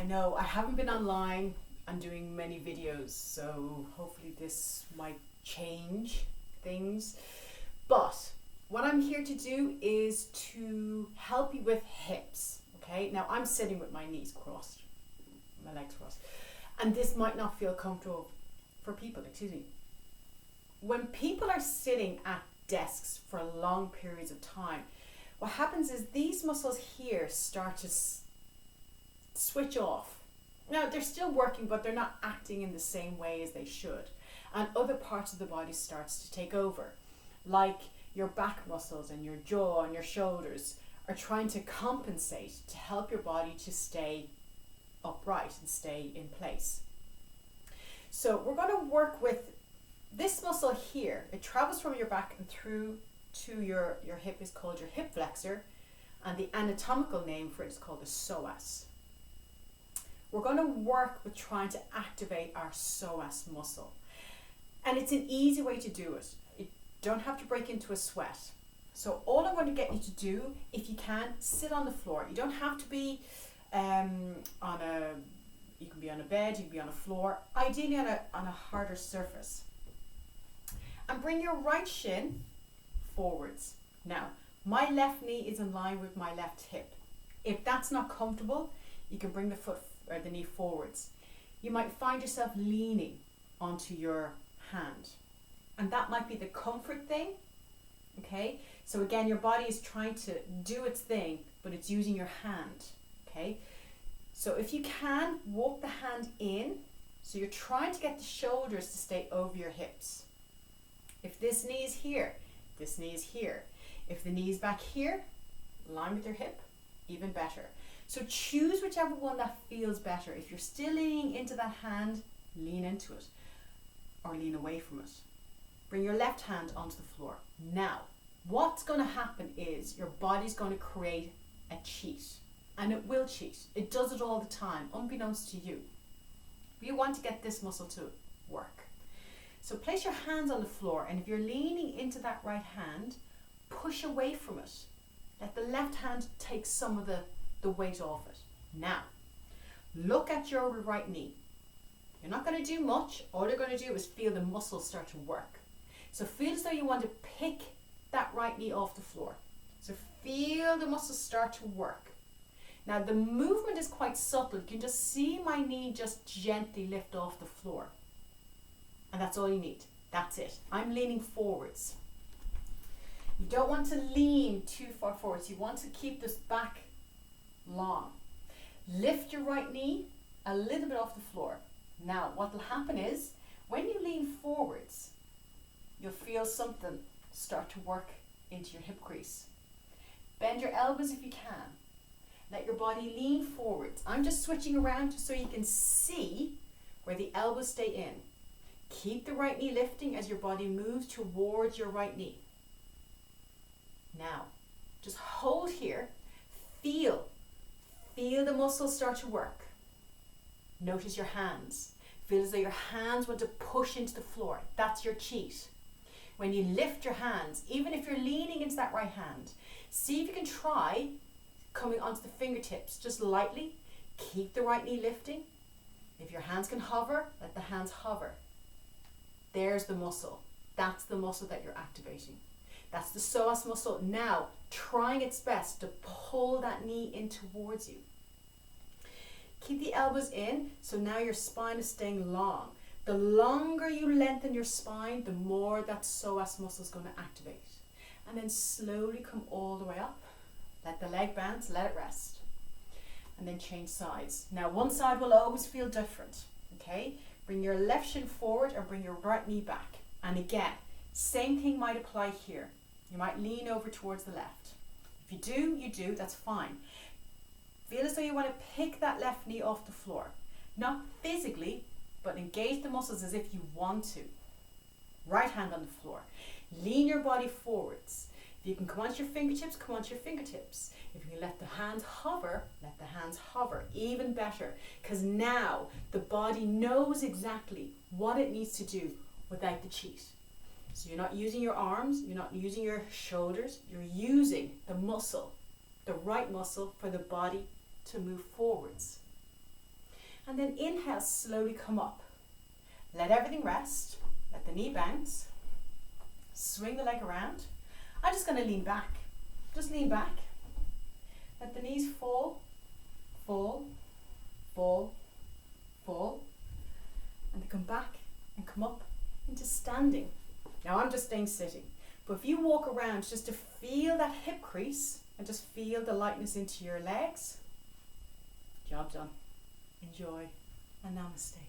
know I haven't been online and doing many videos, so hopefully this might change things. But what I'm here to do is to help you with hips. Okay, now I'm sitting with my knees crossed, my legs crossed, and this might not feel comfortable for people, excuse me. When people are sitting at desks for long periods of time, what happens is these muscles here start to switch off. Now they're still working, but they're not acting in the same way as they should. And other parts of the body starts to take over, like your back muscles and your jaw and your shoulders are trying to compensate to help your body to stay upright and stay in place. So we're going to work with this muscle here. It travels from your back and through to your hip is called your hip flexor, and the anatomical name for it is called the psoas. We're going to work with trying to activate our psoas muscle. And it's an easy way to do it. You don't have to break into a sweat. So all I'm going to get you to do, if you can, sit on the floor. You don't have to be you can be on a bed, you can be on a floor, ideally on a harder surface. And bring your right shin forwards. Now, my left knee is in line with my left hip. If that's not comfortable, you can bring the foot or the knee forwards. You might find yourself leaning onto your hand, and that might be the comfort thing. Okay, so again, your body is trying to do its thing, but it's using your hand. Okay, so if you can, walk the hand in, so you're trying to get the shoulders to stay over your hips. If this knee is here, this knee is here. If the knee is back here, line with your hip, even better. So choose whichever one that feels better. If you're still leaning into that hand, lean into it or lean away from it. Bring your left hand onto the floor. Now, what's going to happen is your body's going to create a cheat, and it will cheat. It does it all the time, unbeknownst to you. You want to get this muscle to work. So place your hands on the floor, and if you're leaning into that right hand, push away from it. Let the left hand take some of the weight off it. Now, look at your right knee. You're not going to do much. All you're going to do is feel the muscles start to work. So feel as though you want to pick that right knee off the floor. So feel the muscles start to work. Now the movement is quite subtle. You can just see my knee just gently lift off the floor. And that's all you need. That's it. I'm leaning forwards. You don't want to lean too far forwards. You want to keep this back long. Lift your right knee a little bit off the floor. Now what will happen is when you lean forwards, you'll feel something start to work into your hip crease. Bend your elbows if you can. Let your body lean forwards. I'm just switching around so you can see where the elbows stay in. Keep the right knee lifting as your body moves towards your right knee. Now, just hold here. Feel the muscles start to work. Notice your hands. Feel as though your hands want to push into the floor. That's your cheat. When you lift your hands, even if you're leaning into that right hand, see if you can try coming onto the fingertips just lightly. Keep the right knee lifting. If your hands can hover, let the hands hover. There's the muscle. That's the muscle that you're activating. That's the psoas muscle now trying its best to pull that knee in towards you. Keep the elbows in, so now your spine is staying long. The longer you lengthen your spine, the more that psoas muscle is going to activate. And then slowly come all the way up. Let the leg bounce, let it rest. And then change sides. Now one side will always feel different. Okay? Bring your left shin forward or bring your right knee back. And again, same thing might apply here. You might lean over towards the left. If you do, you do, that's fine. Feel as though you want to pick that left knee off the floor. Not physically, but engage the muscles as if you want to. Right hand on the floor. Lean your body forwards. If you can come onto your fingertips, come onto your fingertips. If you can let the hands hover, let the hands hover. Even better, because now the body knows exactly what it needs to do without the cheat. So you're not using your arms, you're not using your shoulders, you're using the muscle, the right muscle for the body to move forwards. And then inhale, slowly come up. Let everything rest. Let the knee bounce. Swing the leg around. I'm just going to lean back. Just lean back. Let the knees fall, fall, fall, fall. And then come back and come up into standing. Now I'm just staying sitting. But if you walk around just to feel that hip crease and just feel the lightness into your legs, job done. Enjoy and namaste.